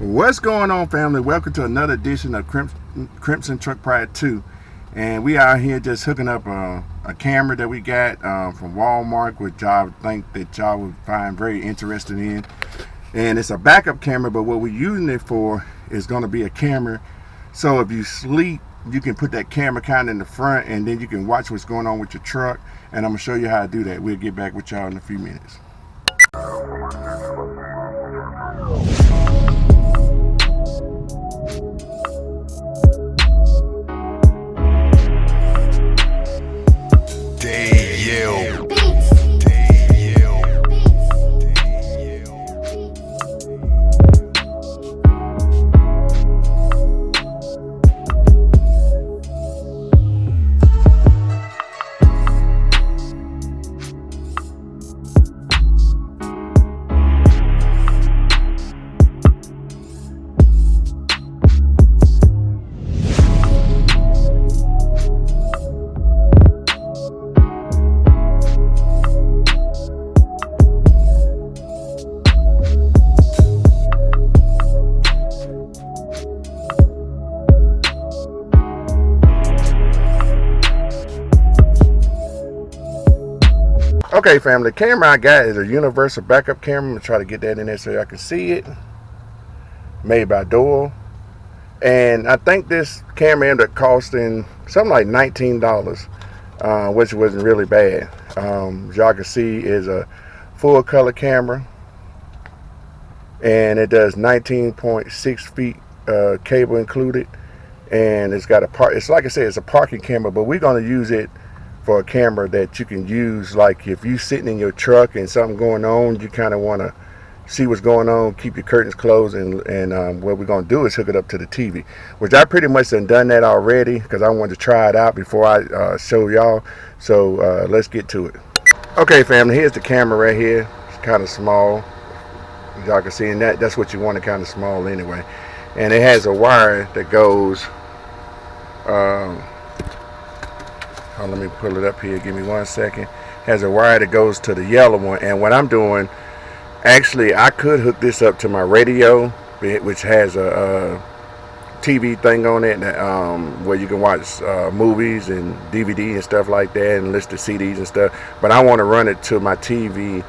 What's going on, family? Welcome to another edition of Crimson Truck Pride 2. And we are here just hooking up a camera that we got from Walmart, which I think that y'all would find very interesting in. And it's a backup camera, but what we're using it for is going to be a camera. So if you sleep, you can put that camera kind of in the front, and then you can watch what's going on with your truck. And I'm going to show you how to do that. We'll get back with y'all in a few minutes. Okay, family, the camera I got is a universal backup camera. I'm going to try to get that in there so y'all can see it. Made by Doyle. And I think this camera ended up costing something like $19, which wasn't really bad. As y'all can see, is a full color camera. And it does 19.6 feet cable included. And it's got it's like I said, it's a parking camera, but we're going to use it for a camera that you can use, like if you're sitting in your truck and something going on, you kind of want to see what's going on, keep your curtains closed, and what we're going to do is hook it up to the TV, which I pretty much done that already because I wanted to try it out before I show y'all. So let's get to it. Okay, family, here's the camera right here. It's kind of small, as y'all can see, and that's what you want, it kind of small anyway. And it has a wire that goes let me pull it up here, give me 1 second. Has a wire that goes to the yellow one, and what I'm doing, actually I could hook this up to my radio, which has a TV thing on it that, where you can watch movies and DVD and stuff like that, and listen to CDs and stuff. But I want to run it to my TV,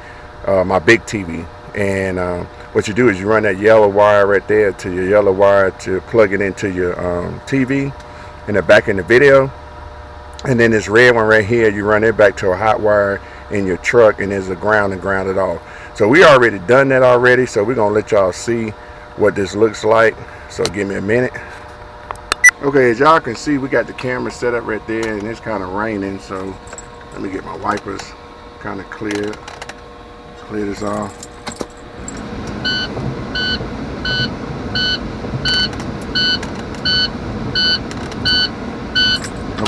my big TV. And what you do is you run that yellow wire right there to your yellow wire to plug it into your TV and the back in the video. And then this red one right here, you run it back to a hot wire in your truck, and there's a ground and ground it off. So we already done that already, so we're gonna let y'all see what this looks like. So give me a minute. Okay, as y'all can see, we got the camera set up right there, and it's kind of raining, so let me get my wipers kind of clear this off.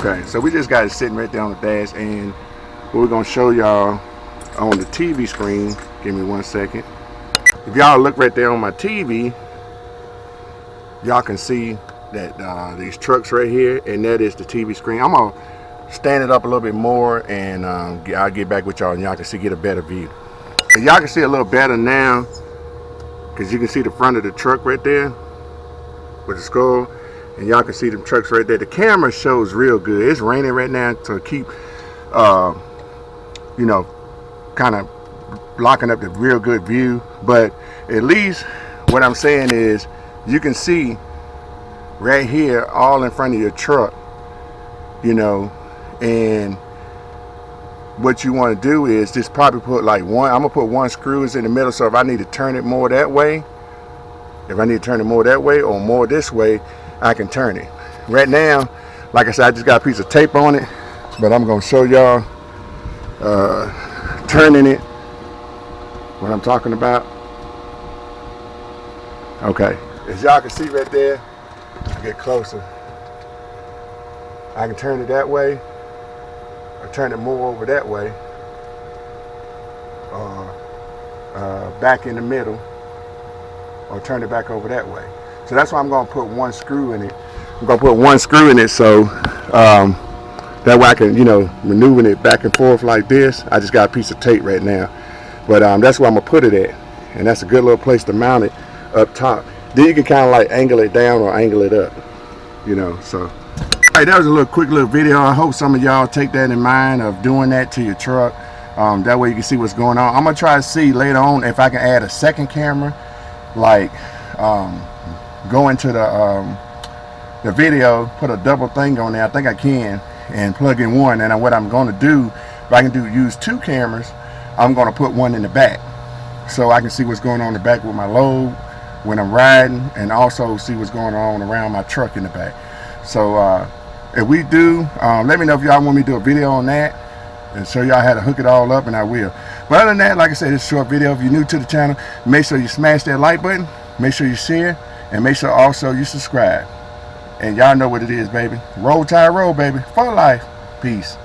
Okay, so we just got it sitting right there on the dash, and what we're gonna show y'all on the TV screen, give me 1 second. If y'all look right there on my TV, y'all can see that these trucks right here, and that is the TV screen. I'm gonna stand it up a little bit more, and I'll get back with y'all, and y'all can get a better view. And y'all can see a little better now, because you can see the front of the truck right there with the skull. And y'all can see them trucks right there. The camera shows real good. It's raining right now to keep, you know, kind of blocking up the real good view. But at least what I'm saying is you can see right here all in front of your truck, you know. And what you want to do is just probably put like I'm going to put one screw in the middle. So if I need to turn it more that way, or more this way, I can turn it. Right now, like I said, I just got a piece of tape on it, but I'm gonna show y'all turning it, what I'm talking about. Okay, as y'all can see right there, get closer, I can turn it that way, or turn it more over that way, or back in the middle, or turn it back over that way. So that's why I'm going to put one screw in it. I'm going to put one screw in it so that way I can, you know, maneuver it back and forth like this. I just got a piece of tape right now. But that's where I'm going to put it at. And that's a good little place to mount it up top. Then you can kind of like angle it down or angle it up, you know. So, hey, that was a little quick little video. I hope some of y'all take that in mind of doing that to your truck. That way you can see what's going on. I'm gonna try to see later on if I can add a second camera, like go into the video, put a double thing on there. I think I can, and plug in one. And what I'm going to do, if I can use 2 cameras, I'm going to put one in the back, so I can see what's going on in the back with my load when I'm riding, and also see what's going on around my truck in the back. So if we do, let me know if y'all want me to do a video on that and show y'all how to hook it all up, and I will. But other than that, like I said, it's a short video. If you're new to the channel, make sure you smash that like button, make sure you share, and make sure also you subscribe. And y'all know what it is, baby. Roll Tide Roll, baby, for life. Peace.